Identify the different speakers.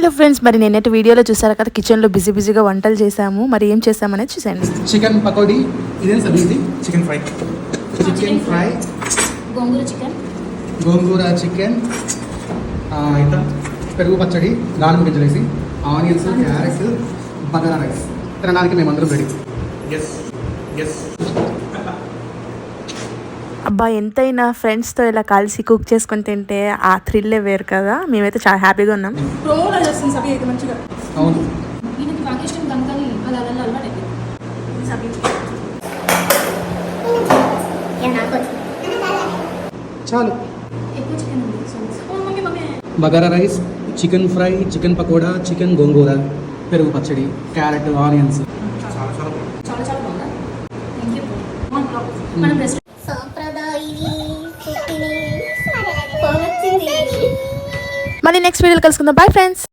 Speaker 1: Hello friends, మరి నేనైతే వీడియోలో చూసారు కదా, కిచెన్లో బిజీగా వంటలు చేసాము. మరి ఏం చేసామనేది చూసేయండి.
Speaker 2: చికెన్ పకోడీ, ఇదేం సర్ ఇది? చికెన్ ఫ్రై, గోంగూర చికెన్, ఇంకా పెరుగు పచ్చడి, దానిమ్మ గింజలు వేసి, ఆనియన్స్, క్యారెట్, బగారా రైస్. తినడానికి మేమందరం రెడీ.
Speaker 1: అబ్బా, ఎంతైనా ఫ్రెండ్స్తో ఇలా కలిసి కుక్ చేసుకొని తింటే ఆ థ్రిల్లే వేరు కదా. మేమైతే చాలా హ్యాపీగా ఉన్నాం.
Speaker 2: అవును, చాలు. Bagara rice, chicken fry, chicken pakoda, chicken gongura, పెరుగు పచ్చడి, క్యారెట్, ఆనియన్స్.
Speaker 1: మళ్ళీ నెక్స్ట్ వీడియోలో కలుసుకుందాం. Bye friends.